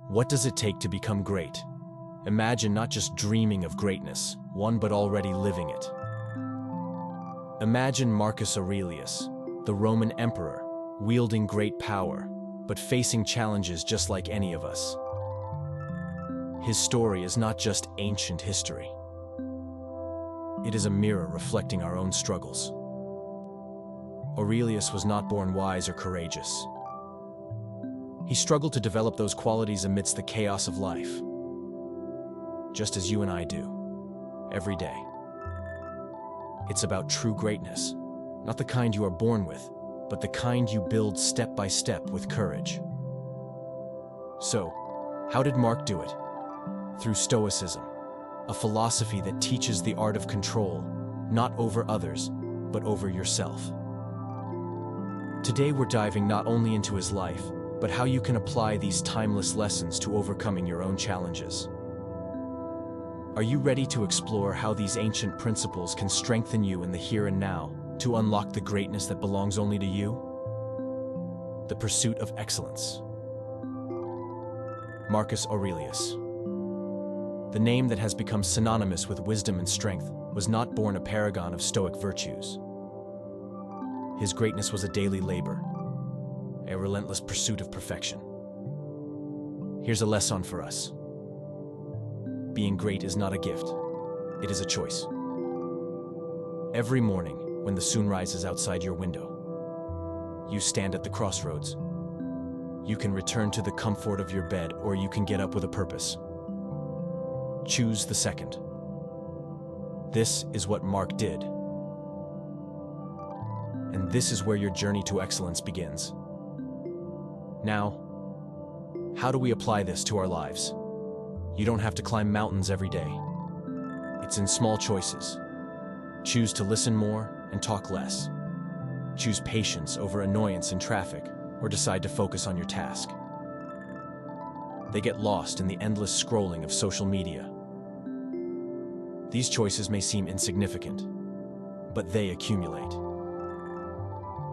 What does it take to become great? Imagine not just dreaming of greatness, but already living it. Imagine Marcus Aurelius, the Roman emperor, wielding great power, but facing challenges just like any of us. His story is not just ancient history. It is a mirror reflecting our own struggles. Aurelius was not born wise or courageous. He struggled to develop those qualities amidst the chaos of life, just as you and I do, every day. It's about true greatness, not the kind you are born with, but the kind you build step by step with courage. So, how did Mark do it? Through Stoicism, a philosophy that teaches the art of control, not over others, but over yourself. Today we're diving not only into his life, but how you can apply these timeless lessons to overcoming your own challenges. Are you ready to explore how these ancient principles can strengthen you in the here and now to unlock the greatness that belongs only to you? The pursuit of excellence. Marcus Aurelius. The name that has become synonymous with wisdom and strength was not born a paragon of Stoic virtues. His greatness was a daily labor, a relentless pursuit of perfection. Here's a lesson for us. Being great is not a gift, it is a choice. Every morning, when the sun rises outside your window, you stand at the crossroads. You can return to the comfort of your bed, or you can get up with a purpose. Choose the second. This is what Mark did. And this is where your journey to excellence begins. Now, how do we apply this to our lives? You don't have to climb mountains every day. It's in small choices. Choose to listen more and talk less. Choose patience over annoyance in traffic, or decide to focus on your task. They get lost in the endless scrolling of social media. These choices may seem insignificant, but they accumulate.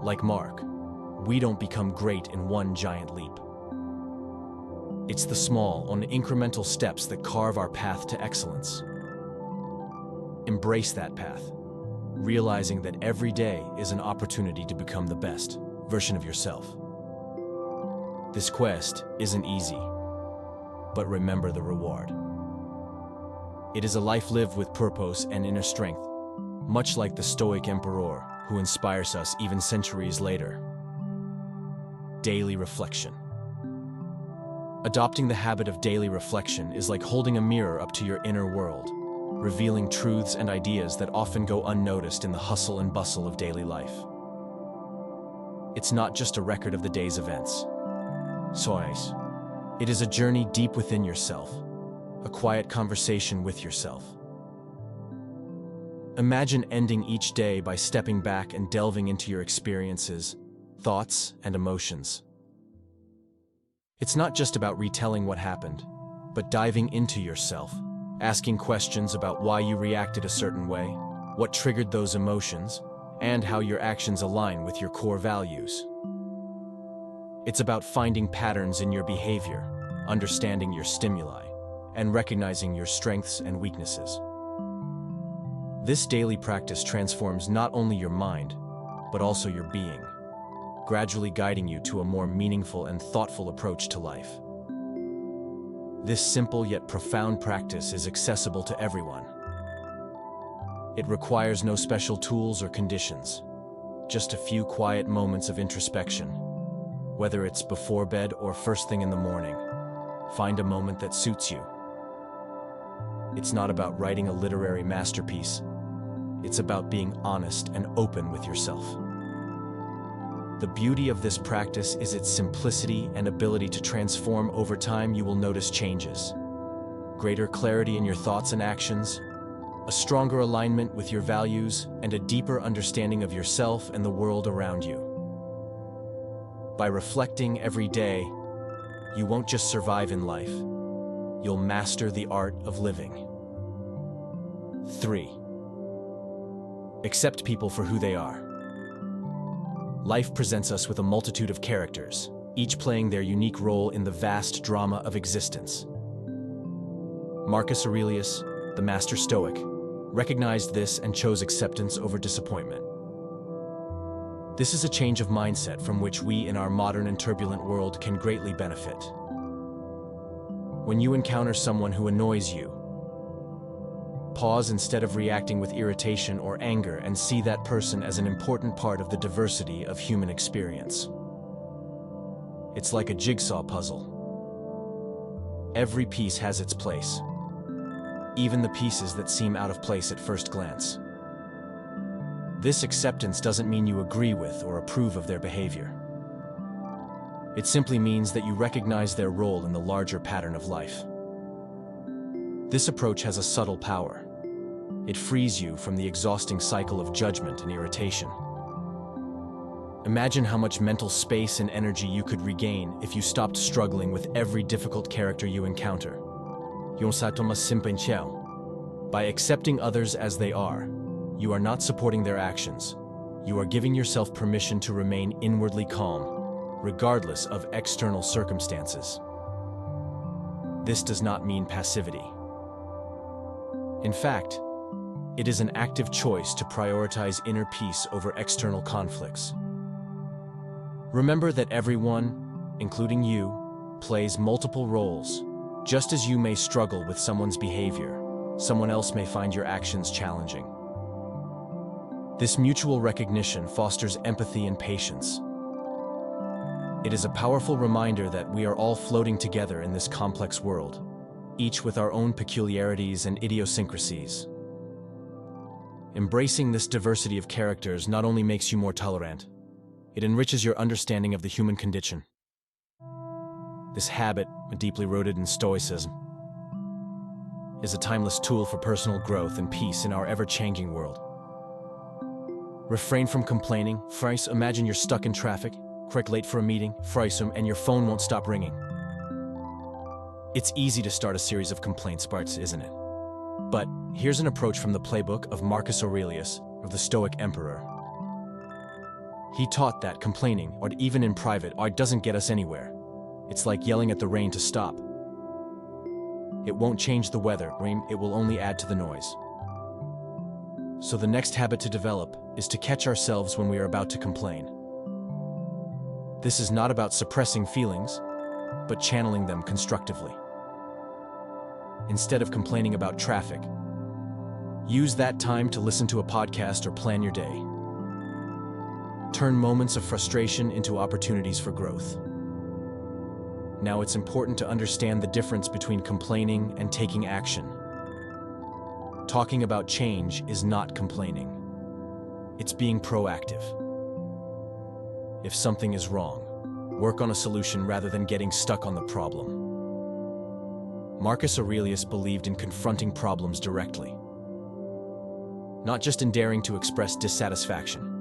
Like Mark, we don't become great in one giant leap. It's the small, incremental steps that carve our path to excellence. Embrace that path, realizing that every day is an opportunity to become the best version of yourself. This quest isn't easy, but remember the reward. It is a life lived with purpose and inner strength, much like the Stoic emperor who inspires us even centuries later. Daily reflection. Adopting the habit of daily reflection is like holding a mirror up to your inner world, revealing truths and ideas that often go unnoticed in the hustle and bustle of daily life. It's not just a record of the day's events. It is a journey deep within yourself, a quiet conversation with yourself. Imagine ending each day by stepping back and delving into your experiences, thoughts, and emotions. It's not just about retelling what happened, but diving into yourself, asking questions about why you reacted a certain way, what triggered those emotions, and how your actions align with your core values. It's about finding patterns in your behavior, understanding your stimuli, and recognizing your strengths and weaknesses. This daily practice transforms not only your mind, but also your being, gradually guiding you to a more meaningful and thoughtful approach to life. This simple yet profound practice is accessible to everyone. It requires no special tools or conditions, just a few quiet moments of introspection. Whether it's before bed or first thing in the morning, find a moment that suits you. It's not about writing a literary masterpiece. It's about being honest and open with yourself. The beauty of this practice is its simplicity and ability to transform over time. You will notice changes. Greater clarity in your thoughts and actions, a stronger alignment with your values, and a deeper understanding of yourself and the world around you. By reflecting every day, you won't just survive in life, you'll master the art of living. 3. Accept people for who they are. Life presents us with a multitude of characters, each playing their unique role in the vast drama of existence. Marcus Aurelius, the master Stoic, recognized this and chose acceptance over disappointment. This is a change of mindset from which we in our modern and turbulent world can greatly benefit. When you encounter someone who annoys you, pause instead of reacting with irritation or anger and see that person as an important part of the diversity of human experience. It's like a jigsaw puzzle. Every piece has its place, even the pieces that seem out of place at first glance. This acceptance doesn't mean you agree with or approve of their behavior. It simply means that you recognize their role in the larger pattern of life. This approach has a subtle power. It frees you from the exhausting cycle of judgment and irritation. Imagine how much mental space and energy you could regain if you stopped struggling with every difficult character you encounter. By accepting others as they are, you are not supporting their actions. You are giving yourself permission to remain inwardly calm, regardless of external circumstances. This does not mean passivity. In fact, it is an active choice to prioritize inner peace over external conflicts. Remember that everyone, including you, plays multiple roles. Just as you may struggle with someone's behavior, someone else may find your actions challenging. This mutual recognition fosters empathy and patience. It is a powerful reminder that we are all floating together in this complex world, each with our own peculiarities and idiosyncrasies. Embracing this diversity of characters not only makes you more tolerant, it enriches your understanding of the human condition. This habit, deeply rooted in Stoicism, is a timeless tool for personal growth and peace in our ever-changing world. Refrain from complaining. Imagine you're stuck in traffic, late for a meeting, and your phone won't stop ringing. It's easy to start a series of complaints, isn't it? But here's an approach from the playbook of Marcus Aurelius, of the Stoic emperor. He taught that complaining, or even in private, doesn't get us anywhere. It's like yelling at the rain to stop. It won't change the weather, it will only add to the noise. So the next habit to develop is to catch ourselves when we are about to complain. This is not about suppressing feelings, but channeling them constructively. Instead of complaining about traffic, use that time to listen to a podcast or plan your day. Turn moments of frustration into opportunities for growth. Now it's important to understand the difference between complaining and taking action. Talking about change is not complaining. It's being proactive. If something is wrong, work on a solution rather than getting stuck on the problem. Marcus Aurelius believed in confronting problems directly, not just in daring to express dissatisfaction.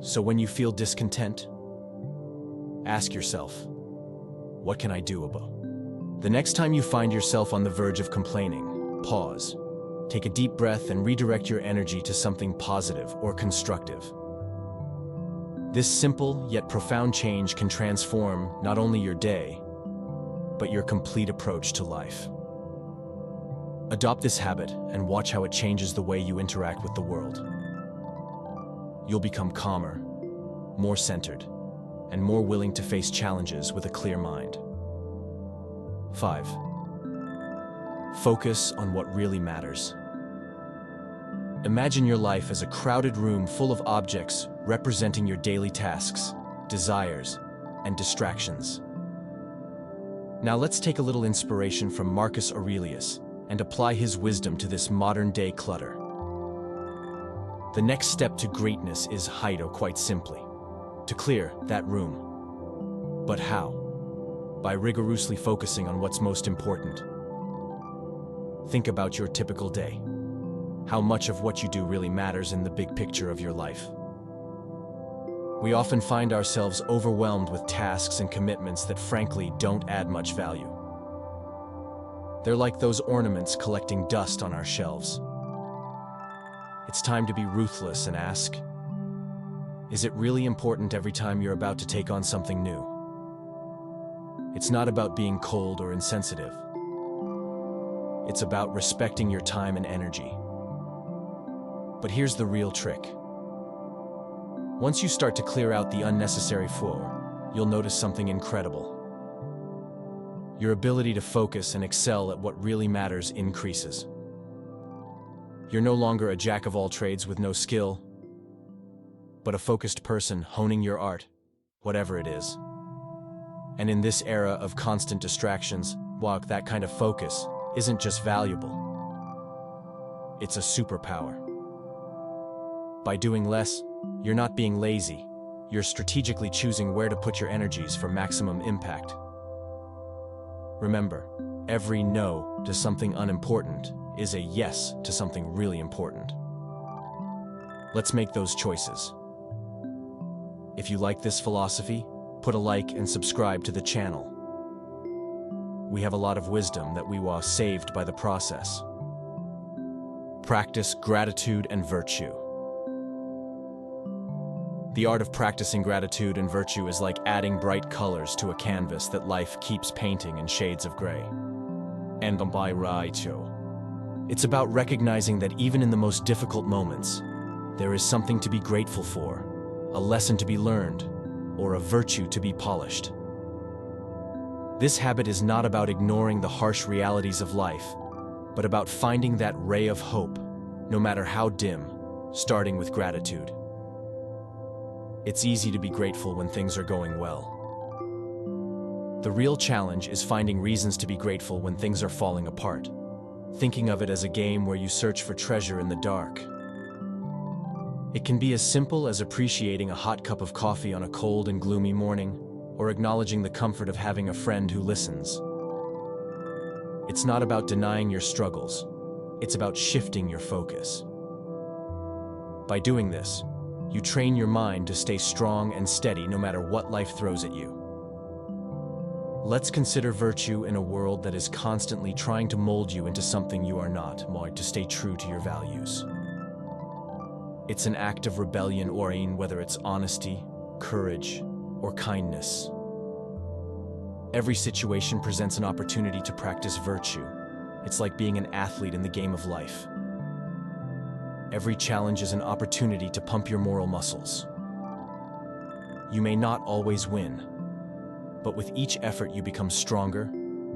So when you feel discontent, ask yourself, what can I do about it? The next time you find yourself on the verge of complaining, pause, take a deep breath and redirect your energy to something positive or constructive. This simple yet profound change can transform not only your day, but your complete approach to life. Adopt this habit and watch how it changes the way you interact with the world. You'll become calmer, more centered, and more willing to face challenges with a clear mind. 5. Focus on what really matters. Imagine your life as a crowded room full of objects representing your daily tasks, desires, and distractions. Now let's take a little inspiration from Marcus Aurelius and apply his wisdom to this modern-day clutter. The next step to greatness is quite simply, to clear that room. But how? By rigorously focusing on what's most important. Think about your typical day. How much of what you do really matters in the big picture of your life? We often find ourselves overwhelmed with tasks and commitments that frankly don't add much value. They're like those ornaments collecting dust on our shelves. It's time to be ruthless and ask, Is it really important every time you're about to take on something new? It's not about being cold or insensitive. It's about respecting your time and energy. But here's the real trick. Once you start to clear out the unnecessary fluff, you'll notice something incredible. Your ability to focus and excel at what really matters increases. You're no longer a jack of all trades with no skill, but a focused person honing your art, whatever it is. And in this era of constant distractions, that kind of focus isn't just valuable. It's a superpower. By doing less, you're not being lazy. You're strategically choosing where to put your energies for maximum impact. Remember, every no to something unimportant is a yes to something really important. Let's make those choices. If you like this philosophy, put a like and subscribe to the channel. We have a lot of wisdom that we were saved by the process. Practice gratitude and virtue. The art of practicing gratitude and virtue is like adding bright colors to a canvas that life keeps painting in shades of gray. And by Raicho. It's about recognizing that even in the most difficult moments, there is something to be grateful for, a lesson to be learned, or a virtue to be polished. This habit is not about ignoring the harsh realities of life, but about finding that ray of hope, no matter how dim, starting with gratitude. It's easy to be grateful when things are going well. The real challenge is finding reasons to be grateful when things are falling apart, thinking of it as a game where you search for treasure in the dark. It can be as simple as appreciating a hot cup of coffee on a cold and gloomy morning, or acknowledging the comfort of having a friend who listens. It's not about denying your struggles, it's about shifting your focus. By doing this, you train your mind to stay strong and steady no matter what life throws at you. Let's consider virtue in a world that is constantly trying to mold you into something you are not, to stay true to your values. It's an act of rebellion, whether it's honesty, courage, or kindness. Every situation presents an opportunity to practice virtue. It's like being an athlete in the game of life. Every challenge is an opportunity to pump your moral muscles. You may not always win, but with each effort you become stronger,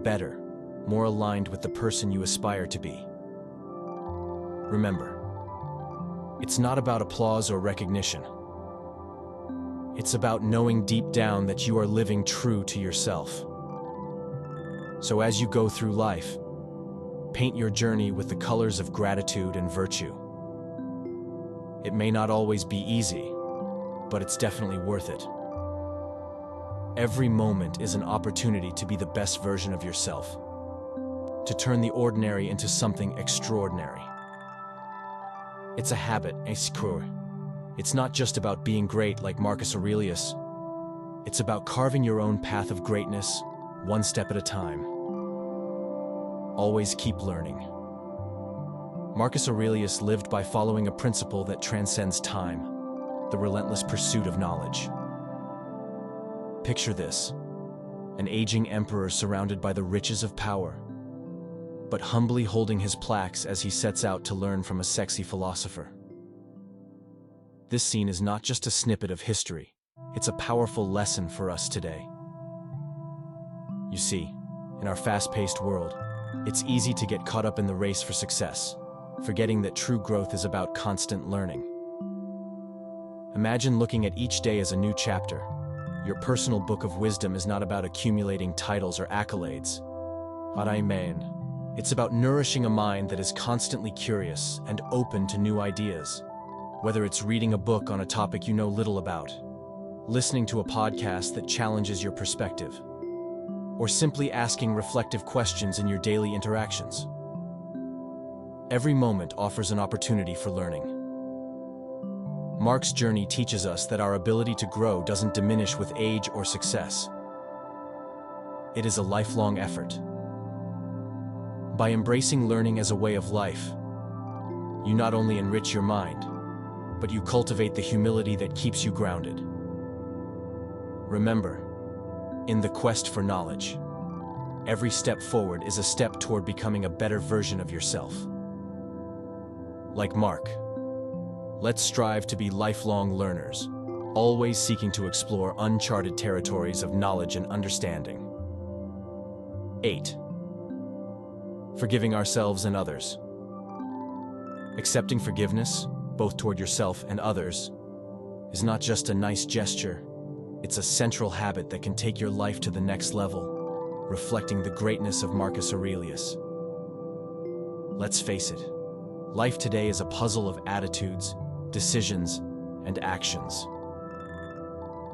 better, more aligned with the person you aspire to be. Remember, it's not about applause or recognition. It's about knowing deep down that you are living true to yourself. So as you go through life, paint your journey with the colors of gratitude and virtue. It may not always be easy, but it's definitely worth it. Every moment is an opportunity to be the best version of yourself, to turn the ordinary into something extraordinary. It's a habit, It's not just about being great like Marcus Aurelius. It's about carving your own path of greatness, one step at a time. Always keep learning. Marcus Aurelius lived by following a principle that transcends time, the relentless pursuit of knowledge. Picture this, an aging emperor surrounded by the riches of power, but humbly holding his plaques as he sets out to learn from a sexy philosopher. This scene is not just a snippet of history, it's a powerful lesson for us today. You see, in our fast-paced world, it's easy to get caught up in the race for success, forgetting that true growth is about constant learning. Imagine looking at each day as a new chapter. Your personal book of wisdom is not about accumulating titles or accolades. It's about nourishing a mind that is constantly curious and open to new ideas. Whether it's reading a book on a topic you know little about, listening to a podcast that challenges your perspective, or simply asking reflective questions in your daily interactions. Every moment offers an opportunity for learning. Mark's journey teaches us that our ability to grow doesn't diminish with age or success. It is a lifelong effort. By embracing learning as a way of life, you not only enrich your mind, but you cultivate the humility that keeps you grounded. Remember, in the quest for knowledge, every step forward is a step toward becoming a better version of yourself. Like Mark, let's strive to be lifelong learners, always seeking to explore uncharted territories of knowledge and understanding. 8. Forgiving ourselves and others. Accepting forgiveness, both toward yourself and others, is not just a nice gesture, it's a central habit that can take your life to the next level, reflecting the greatness of Marcus Aurelius. Let's face it, life today is a puzzle of attitudes, decisions, and actions.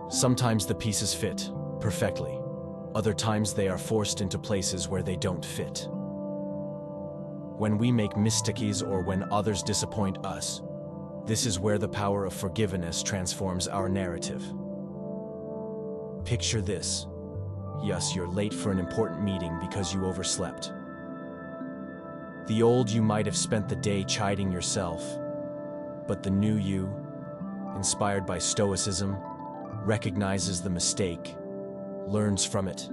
Sometimes the pieces fit perfectly. Other times they are forced into places where they don't fit. When we make mistakes or when others disappoint us, this is where the power of forgiveness transforms our narrative. Picture this. Yes, you're late for an important meeting because you overslept. The old you might have spent the day chiding yourself, but the new you, inspired by Stoicism, recognizes the mistake, learns from it,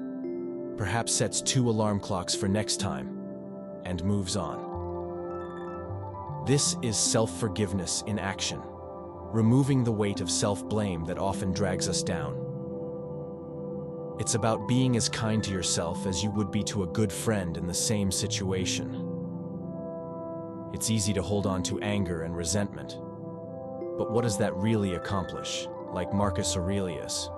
perhaps sets 2 alarm clocks for next time, and moves on. This is self-forgiveness in action, removing the weight of self-blame that often drags us down. It's about being as kind to yourself as you would be to a good friend in the same situation. It's easy to hold on to anger and resentment, but what does that really accomplish? Like Marcus Aurelius,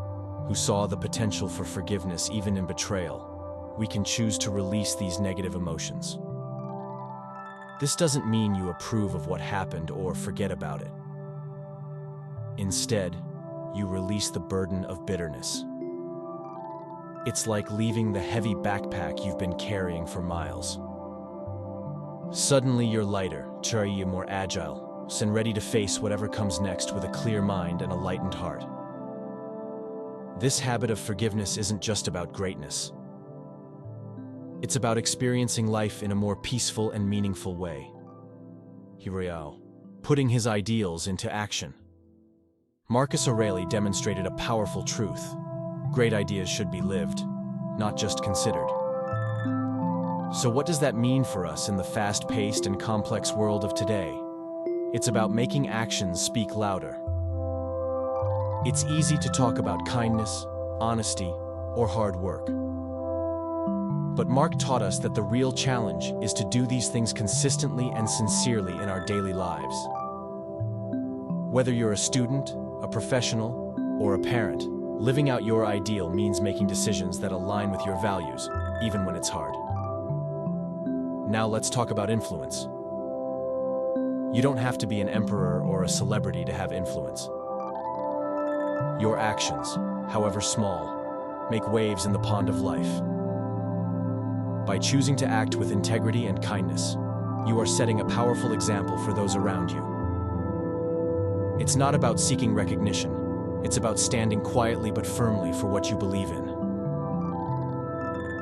who saw the potential for forgiveness even in betrayal, we can choose to release these negative emotions. This doesn't mean you approve of what happened or forget about it. Instead, you release the burden of bitterness. It's like leaving the heavy backpack you've been carrying for miles. Suddenly you're lighter, more agile, and ready to face whatever comes next with a clear mind and a lightened heart. This habit of forgiveness isn't just about greatness. It's about experiencing life in a more peaceful and meaningful way. Putting his ideals into action. Marcus Aurelius demonstrated a powerful truth. Great ideas should be lived, not just considered. So what does that mean for us in the fast-paced and complex world of today? It's about making actions speak louder. It's easy to talk about kindness, honesty, or hard work. But Mark taught us that the real challenge is to do these things consistently and sincerely in our daily lives. Whether you're a student, a professional, or a parent, living out your ideal means making decisions that align with your values, even when it's hard. Now let's talk about influence. You don't have to be an emperor or a celebrity to have influence. Your actions, however small, make waves in the pond of life. By choosing to act with integrity and kindness, you are setting a powerful example for those around you. It's not about seeking recognition. It's about standing quietly but firmly for what you believe in.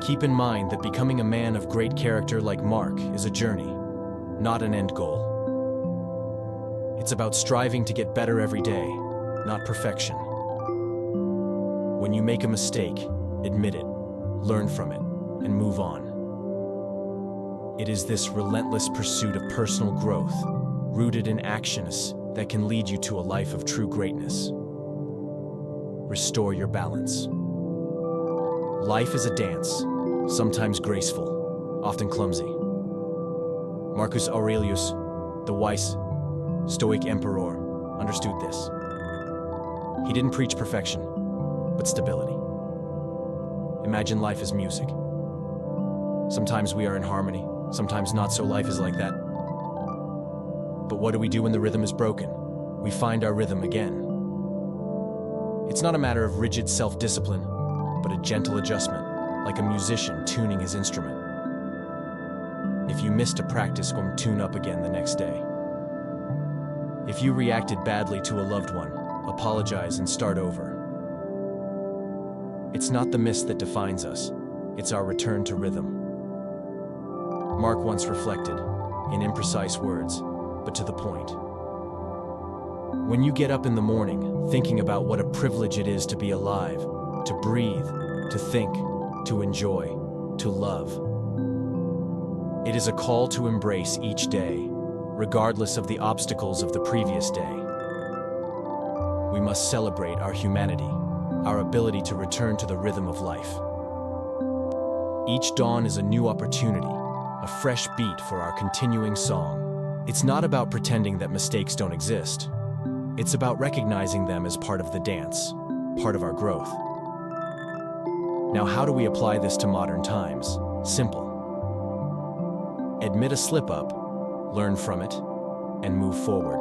Keep in mind that becoming a man of great character like Mark is a journey, not an end goal. It's about striving to get better every day, not perfection. When you make a mistake, admit it, learn from it, and move on. It is this relentless pursuit of personal growth, rooted in actions, that can lead you to a life of true greatness. Restore your balance. Life is a dance, sometimes graceful, often clumsy. Marcus Aurelius, the wise Stoic emperor, understood this. He didn't preach perfection, but stability. Imagine life as music. Sometimes we are in harmony, sometimes not, so life is like that. But what do we do when the rhythm is broken? We find our rhythm again. It's not a matter of rigid self-discipline, but a gentle adjustment, like a musician tuning his instrument. If you missed a practice, go tune up again the next day. If you reacted badly to a loved one, apologize and start over. It's not the miss that defines us, it's our return to rhythm. Mark once reflected, in imprecise words, but to the point. When you get up in the morning, thinking about what a privilege it is to be alive, to breathe, to think, to enjoy, to love. It is a call to embrace each day, regardless of the obstacles of the previous day. We must celebrate our humanity, our ability to return to the rhythm of life. Each dawn is a new opportunity, a fresh beat for our continuing song. It's not about pretending that mistakes don't exist. It's about recognizing them as part of the dance, part of our growth. Now, how do we apply this to modern times? Simple. Admit a slip-up, learn from it, and move forward.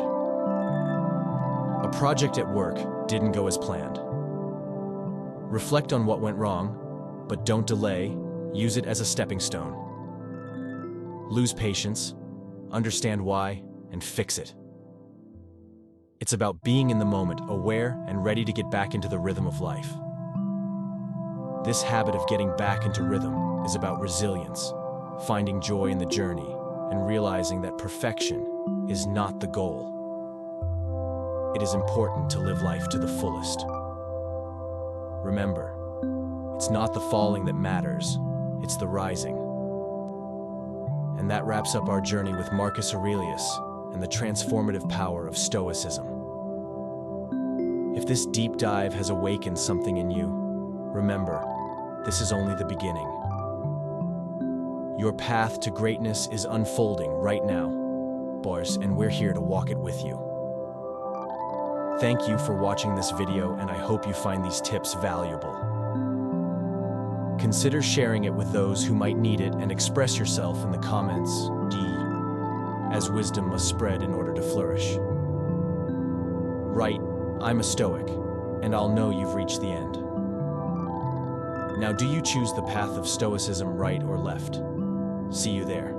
A project at work didn't go as planned. Reflect on what went wrong, but don't delay, use it as a stepping stone. Lose patience, understand why, and fix it. It's about being in the moment, aware and ready to get back into the rhythm of life. This habit of getting back into rhythm is about resilience, finding joy in the journey, and realizing that perfection is not the goal. It is important to live life to the fullest. Remember, it's not the falling that matters, it's the rising. And that wraps up our journey with Marcus Aurelius and the transformative power of Stoicism. If this deep dive has awakened something in you, remember, this is only the beginning. Your path to greatness is unfolding right now, boys, and we're here to walk it with you. Thank you for watching this video, and I hope you find these tips valuable. Consider sharing it with those who might need it and express yourself in the comments, as wisdom must spread in order to flourish. Right, I'm a Stoic, and I'll know you've reached the end. Now, do you choose the path of Stoicism, right or left? See you there.